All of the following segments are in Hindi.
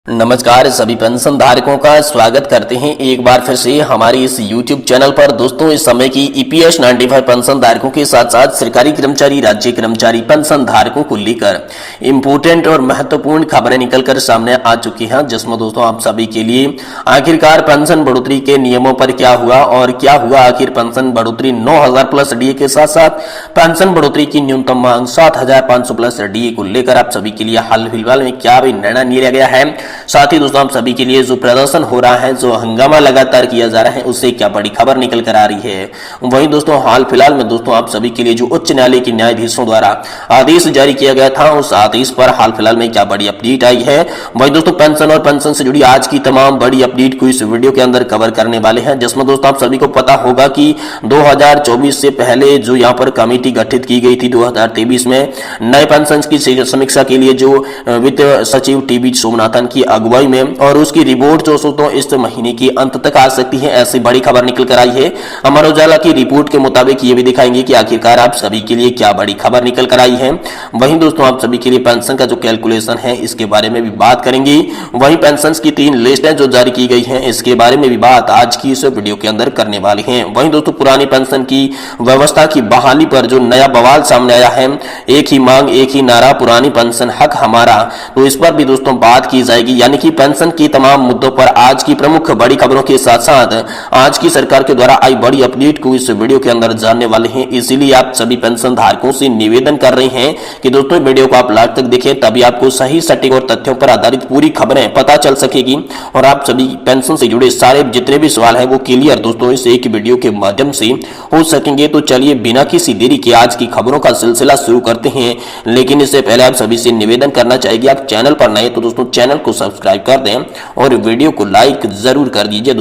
नमस्कार सभी पेंशन धारकों का स्वागत करते हैं एक बार फिर से हमारे इस YouTube चैनल पर। दोस्तों इस समय की EPS 95 पेंशन धारकों के साथ साथ सरकारी कर्मचारी, राज्य कर्मचारी पेंशन धारकों को लेकर इंपोर्टेंट और महत्वपूर्ण खबरें निकलकर सामने आ चुकी हैं, जिसमें दोस्तों आप सभी के लिए आखिरकार पेंशन बढ़ोतरी के नियमों पर क्या हुआ और क्या हुआ, आखिर पेंशन बढ़ोतरी 9,000 प्लस DA के साथ साथ पेंशन बढ़ोतरी की न्यूनतम मांग 7,500 प्लस DA को लेकर आप सभी के लिए हाल फिलहाल में क्या भी निर्णय लिया गया है। साथ ही दोस्तों आप सभी के लिए जो प्रदर्शन हो रहा है, जो हंगामा लगातार किया जा रहा है, उससे क्या बड़ी खबर निकल कर आ रही है। वहीं दोस्तों हाल फिलहाल में दोस्तों आप सभी के लिए जो उच्च न्यायालय के न्यायाधीशों द्वारा आदेश जारी किया गया था, उस आदेश पर हाल फिलहाल में क्या बड़ी अपडेट आई है। वहीं दोस्तों पेंशन और पेंशन से जुड़ी आज की तमाम बड़ी अपडेट को इस वीडियो के अंदर कवर करने वाले हैं, जिसमें दोस्तों आप सभी को पता होगा कि 2024 से पहले जो यहाँ पर कमेटी गठित की गई थी 2023 में नए पेंशन की समीक्षा के लिए, जो वित्त सचिव TB सोमनाथन की अगुवाई में, और उसकी रिपोर्ट जो दोस्तों इस महीने की अंत तक आ सकती है, ऐसी बड़ी खबर निकल कर आई है। अमर उजाला की रिपोर्ट के मुताबिक ये भी दिखाएंगे कि आखिरकार आप सभी के लिए क्या बड़ी खबर निकल कर आई है। वहीं दोस्तों आप सभी के लिए पेंशन का जो कैलकुलेशन है, इसके बारे में भी बात करेंगे। वहीं पेंशन की 3 लिस्टें जो जारी की गई हैं, इसके बारे में भी बात आज की इस वीडियो के अंदर करने वाले हैं। वहीं दोस्तों पुरानी पेंशन की व्यवस्था की बहाली पर जो नया बवाल सामने आया है, एक ही मांग एक ही नारा, पुरानी पेंशन हक हमारा, तो इस पर भी दोस्तों बात की जाएगी। यानी कि पेंशन की तमाम मुद्दों पर आज की प्रमुख बड़ी खबरों के साथ साथ आज की सरकार के द्वारा आई बड़ी अपडेट को इस वीडियो के अंदर जानने वाले हैं। इसीलिए आप सभी पेंशन धारकों से निवेदन कर रहे हैं कि दोस्तों वीडियो को आप लास्ट तक देखें, तभी आपको सही सटीक और तथ्यों पर आधारित पूरी खबरें पता चल सकेगी और आप सभी पेंशन से जुड़े सारे जितने भी सवाल है वो क्लियर दोस्तों इस एक वीडियो के माध्यम से हो सकेंगे। तो चलिए बिना किसी देरी के आज की खबरों का सिलसिला शुरू करते हैं। लेकिन इससे पहले आप सभी से निवेदन करना चाहेंगे, आप चैनल पर नए तो दोस्तों चैनल को सब्सक्राइब कर दें और वीडियो को लाइक जरूर कर दीजिए।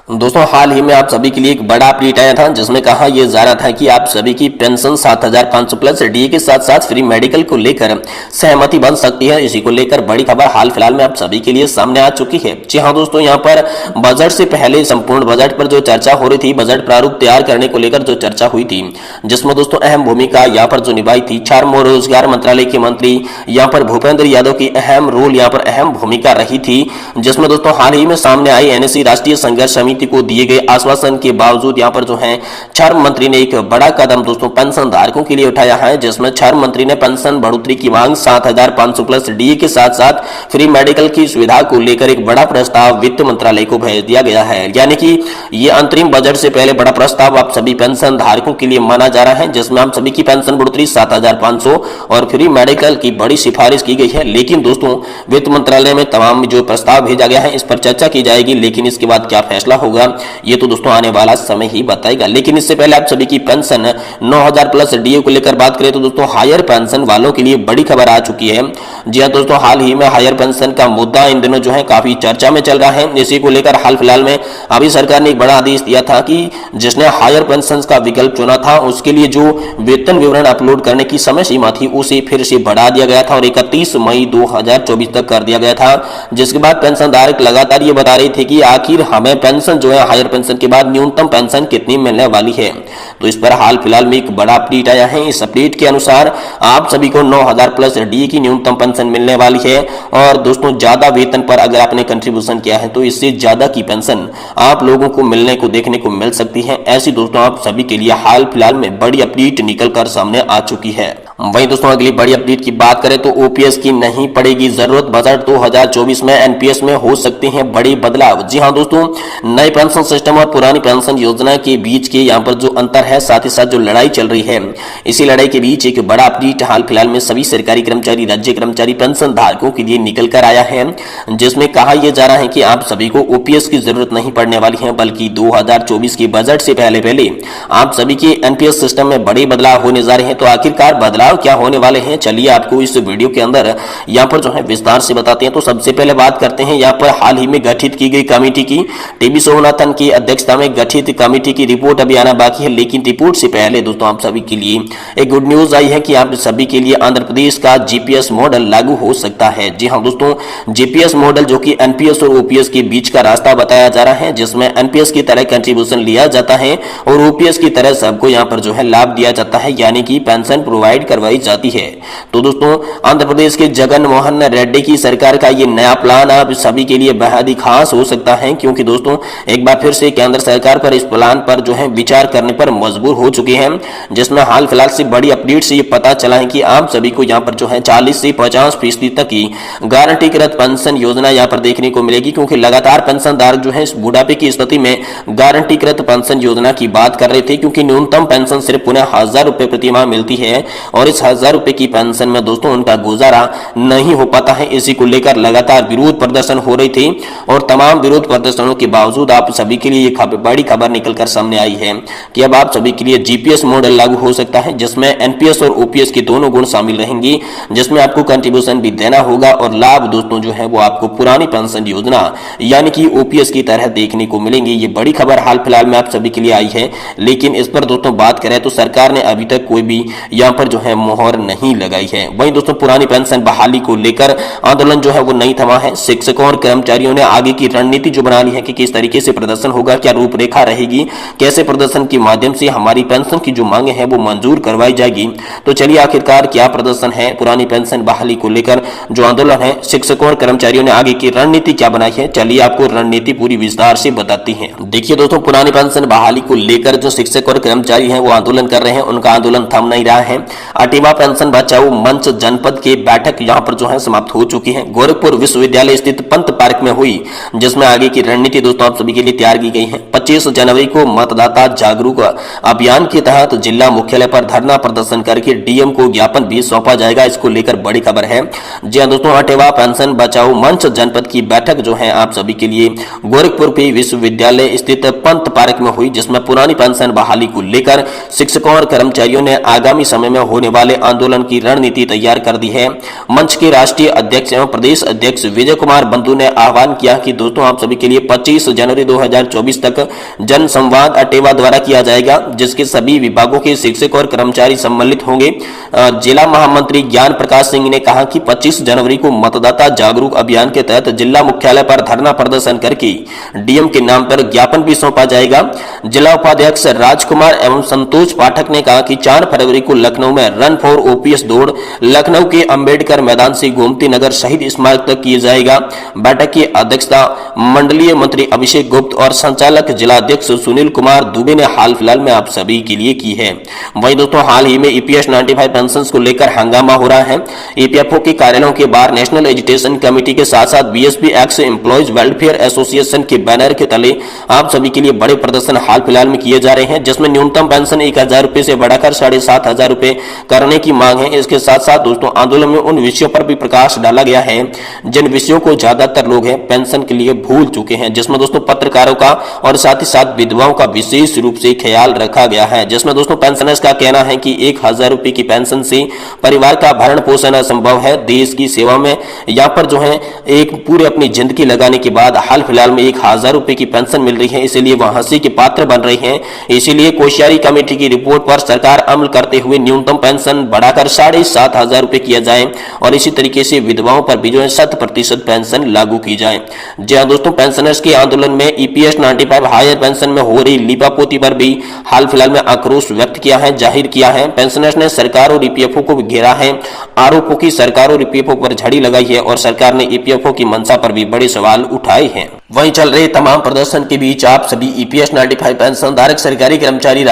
दोस्तों हाल ही में आप सभी के लिए एक बड़ा अपडेट आया था, जिसमें कहा यह जा रहा था कि आप सभी की पेंशन 7,500 प्लस DA के साथ साथ फ्री मेडिकल को लेकर सहमति बन सकती है। इसी को लेकर बड़ी खबर हाल फिलहाल में आप सभी के लिए सामने आ चुकी है। जी हाँ दोस्तों, यहाँ पर बजट से पहले संपूर्ण बजट पर जो चर्चा हो रही थी, बजट प्रारूप तैयार करने को लेकर जो चर्चा हुई थी, जिसमें दोस्तों अहम भूमिका यहाँ पर जो निभाई थी श्रम और रोजगार मंत्रालय के मंत्री यहाँ पर भूपेंद्र यादव की अहम रोल यहाँ पर अहम भूमिका रही थी। जिसमें दोस्तों हाल ही में सामने आई NSE राष्ट्रीय संघर्ष समिति को दिए गए आश्वासन के बावजूद यहाँ पर जो है श्रम मंत्री ने एक बड़ा कदम दोस्तों पेंशन धारकों के लिए उठाया है, जिसमें श्रम मंत्री ने पेंशन बढ़ोतरी की मांग 7,500 प्लस DA के साथ साथ फ्री मेडिकल की सुविधा को लेकर एक बड़ा प्रस्ताव वित्त मंत्रालय को भेज दिया गया है। यानी कि ये अंतरिम बजट से पहले बड़ा प्रस्ताव आप सभी पेंशन धारकों के लिए माना जा रहा है, जिसमें आप सभी की पेंशन बढ़ोतरी 7,500 और फ्री मेडिकल की बड़ी सिफारिश की गई है। लेकिन दोस्तों वित्त मंत्रालय में तमाम जो प्रस्ताव भेजा गया है, इस पर चर्चा की जाएगी, लेकिन इसके बाद क्या फैसला होगा ये तो दोस्तों आने वाला समय ही बताएगा। लेकिन इससे पहले आप सभी की पेंशन 9,000 प्लस DA को लेकर बात करें तो दोस्तों हायर पेंशन वालों के लिए बड़ी खबर आ चुकी है। जी हाँ दोस्तों, हाल ही में हायर पेंशन का मुद्दा इन दिनों जो है काफी चर्चा में चल रहा है। इसी को लेकर हाल फिलहाल में अभी सरकार ने एक बड़ा आदेश दिया था कि जिसने हायर पेंशन का विकल्प चुना था, उसके लिए जो वेतन विवरण अपलोड करने की समय सीमा थी, उसे फिर से बढ़ा दिया गया था और 31 मई 2024 तक कर दिया गया था। जिसके बाद पेंशन धारक लगातार ये बता रहे थे कि आखिर हमें पेंशन जो है हायर पेंशन के बाद न्यूनतम पेंशन कितनी मिलने वाली है। तो इस पर हाल फिलहाल में एक बड़ा अपडेट आया है। इस अपडेट के अनुसार आप सभी को 9,000 प्लस DA की न्यूनतम पेंशन मिलने वाली है और दोस्तों ज्यादा वेतन पर अगर आपने कंट्रीब्यूशन किया है तो इससे ज्यादा की पेंशन आप लोगों को मिलने को देखने को मिल सकती है। ऐसी दोस्तों आप सभी के लिए हाल फिलहाल में बड़ी अपडेट निकल कर सामने आ चुकी है। वहीं दोस्तों अगली बड़ी अपडेट की बात करें तो OPS की नहीं पड़ेगी जरूरत, बजट 2024 में NPS में हो सकते हैं बड़े बदलाव। जी हाँ दोस्तों, नए पेंशन सिस्टम और पुरानी पेंशन योजना के बीच के यहाँ पर जो अंतर है, साथ ही साथ जो लड़ाई चल रही है, इसी लड़ाई के बीच एक बड़ा अपडेट हाल फिलहाल में सभी सरकारी कर्मचारी, राज्य कर्मचारी पेंशन धारकों के लिए निकल कर आया है, जिसमें कहा यह जा रहा है कि आप सभी को OPS की जरूरत नहीं पड़ने वाली है, बल्कि 2024 के बजट से पहले आप सभी के NPS सिस्टम में बड़े बदलाव होने जा रहे हैं। तो आखिरकार बदलाव क्या होने वाले हैं, चलिए आपको इस वीडियो के अंदर यहाँ पर जो है विस्तार से बताते हैं। तो सबसे पहले बात करते हैं यहाँ पर हाल ही में गठित की गई कमेटी की। TB सोमनाथन की अध्यक्षता में गठित कमेटी की रिपोर्ट अभी आना बाकी है, लेकिन रिपोर्ट से पहले दोस्तों आप सभी के लिए एक गुड न्यूज आई है कि आप सभी के लिए आंध्र प्रदेश का GPS मॉडल लागू हो सकता है। जी हाँ दोस्तों, GPS मॉडल जो कि NPS और OPS के बीच का रास्ता बताया जा रहा है, जिसमें NPS की तरह कंट्रीब्यूशन लिया जाता है और OPS की तरह सबको यहाँ पर जो है लाभ दिया जाता है, यानी कि पेंशन प्रोवाइड करवाई जाती है। तो दोस्तों आंध्र प्रदेश के जगन मोहन रेड्डी की सरकार का ये नया प्लान आप सभी के लिए बेहद ही खास हो सकता है, क्योंकि दोस्तों एक बार फिर से केंद्र सरकार पर इस प्लान पर जो है विचार करने पर मजबूर हो चुके हैं, जिसमें हाल फिलहाल से बड़ी अपडेट से ये पता चला है कि आप सभी को यहाँ पर जो है 40 से 50% तक की गारंटीकृत पेंशन योजना यहाँ पर देखने को मिलेगी, क्योंकि लगातार पेंशनधारक जो है इस बुढ़ापे की स्थिति में गारंटीकृत पेंशन योजना की बात कर रहे थे, क्योंकि न्यूनतम पेंशन सिर्फ उन्हें 1000 रुपए प्रति माह मिलती है और इस 1000 रुपए की पेंशन में दोस्तों उनका गुजारा नहीं हो पाता है। इसी को लेकर लगातार विरोध प्रदर्शन हो रही थी और तमाम विरोध प्रदर्शनों के बावजूद आप सभी के लिए बड़ी खबर निकलकर सामने आई है कि अब आप सभी के लिए जीपीएस मॉडल लागू हो सकता है, जिसमें एनपीएस और ओपीएस के दोनों गुण शामिल रहेंगी, जिसमें आपको कंट्रीब्यूशन भी देना होगा और लाभ दोस्तों जो है वो आपको पुरानी पेंशन योजना यानी कि ओपीएस की तरह देखने को मिलेंगे। ये बड़ी खबर हाल फिलहाल में आप सभी के लिए आई है, लेकिन इस पर दोस्तों बात करें तो सरकार ने अभी तक कोई भी यहाँ पर जो है मोहर नहीं लगाई है। वहीं दोस्तों पुरानी पेंशन बहाली को लेकर आंदोलन जो है वो नहीं थमा है। शिक्षकों और कर्मचारियों ने आगे की रणनीति जो बना ली है कि किस तरीके से प्रदर्शन होगा, क्या रूपरेखा रहेगी, कैसे प्रदर्शन के माध्यम से हमारी पेंशन की जो मांगे हैं वो मंजूर करवाई जाएगी। तो चलिए आखिरकार क्या प्रदर्शन है पुरानी पेंशन बहाली को लेकर जो आंदोलन है, शिक्षकों और कर्मचारियों ने आगे की रणनीति क्या बनाई है, चलिए आपको रणनीति पूरी विस्तार से बताती है। देखिए दोस्तों पुरानी पेंशन बहाली को लेकर जो शिक्षक और कर्मचारी हैं वो आंदोलन कर रहे हैं, उनका आंदोलन थम नहीं रहा है। अटेवा पेंशन बचाओ मंच जनपद की बैठक यहाँ पर जो है समाप्त हो चुकी है। गोरखपुर विश्वविद्यालय स्थित पंत पार्क में हुई, जिसमें आगे की रणनीति दोस्तों आप सभी के लिए तैयार की गई है। 25 जनवरी को मतदाता जागरूक अभियान के तहत जिला मुख्यालय पर धरना प्रदर्शन करके डीएम को ज्ञापन भी सौंपा जाएगा। इसको लेकर बड़ी खबर है। जी हां दोस्तों, अटेवा पेंशन बचाओ मंच जनपद की बैठक जो है आप सभी के लिए गोरखपुर के विश्वविद्यालय स्थित पंत पार्क में हुई, जिसमें पुरानी पेंशन बहाली को लेकर शिक्षकों और कर्मचारियों ने आगामी समय में होने वाले आंदोलन की रणनीति तैयार कर दी है। मंच के राष्ट्रीय अध्यक्ष एवं प्रदेश अध्यक्ष विजय कुमार बंधु ने आह्वान किया कि दोस्तों आप सभी के लिए 25 जनवरी 2024 तक जन संवाद अटेवा द्वारा किया जाएगा, जिसके सभी विभागों के शिक्षक और कर्मचारी सम्मिलित होंगे। जिला महामंत्री ज्ञान प्रकाश सिंह ने कहा कि 25 जनवरी को मतदाता जागरूक अभियान के तहत जिला मुख्यालय पर धरना प्रदर्शन करके डीएम के नाम पर ज्ञापन भी सौंपा जाएगा। जिला उपाध्यक्ष राजकुमार एवं संतोष पाठक ने कहा कि 4 फरवरी को लखनऊ में रन फॉर ओपीएस दौड़ लखनऊ के अंबेडकर मैदान से गोमती नगर शहीद स्मारक तक किया जाएगा। बैठक की अध्यक्षता मंडलीय मंत्री अभिषेक गुप्त और संचालक जिला अध्यक्ष सुनील कुमार दुबे ने हाल फिलहाल में आप सभी के लिए की है। वहीं दोस्तों हाल ही में ईपीएस 95 पेंशन को लेकर हंगामा हो रहा है। ईपीएफओ के कार्यालयों के बाहर नेशनल एजुकेशन कमेटी के साथ साथ BSP x employees welfare association के बैनर के तले आप सभी के लिए बड़े प्रदर्शन हाल फिलहाल में किए जा रहे हैं, जिसमें न्यूनतम पेंशन 1000 रुपए से बढ़ाकर 7500 रुपए करने की मांग है। इसके साथ साथ दोस्तों आंदोलन में उन विषयों पर भी प्रकाश डाला गया है जिन विषयों को ज्यादातर लोग हैं पेंशन के लिए भूल चुके हैं, जिसमें दोस्तों पत्रकारों का और साथ ही साथ विधवाओं का विशेष रूप से ख्याल रखा गया है। जिसमें दोस्तों पेंशनर्स का कहना है कि 1000 रुपए की पेंशन से परिवार का भरण पोषण असंभव है। देश की सेवा में यहाँ पर जो है एक पूरे अपनी जिंदगी लगाने के बाद हाल फिलहाल में 1000 रुपए की पेंशन मिल रही है, इसलिए वह हंसी के पात्र बन रही है। इसीलिए कोश्यारी कमेटी की रिपोर्ट पर सरकार अमल करते हुए न्यूनतम पेंशन बढ़ाकर 7500 रुपए किया जाए और इसी तरीके से विधवाओं पर भी जो है 100% पेंशन लागू की जाए। जी हाँ दोस्तों, पेंशनर्स के आंदोलन में ईपीएस 95 हायर पेंशन में हो रही लीपापोती पर भी हाल फिलहाल में आक्रोश व्यक्त किया है, जाहिर किया है। पेंशनर्स ने सरकार और ईपीएफओ को घेरा है। आरोपों की सरकार और ईपीएफओ पर झड़ी लगाई है और सरकार ने ईपीएफओ की मंशा पर भी बड़े सवाल उठाए हैं। वहीं चल रहे तमाम प्रदर्शन के बीच आप सभी ईपीएस 95 पेंशन धारक सरकारी कर्मचारी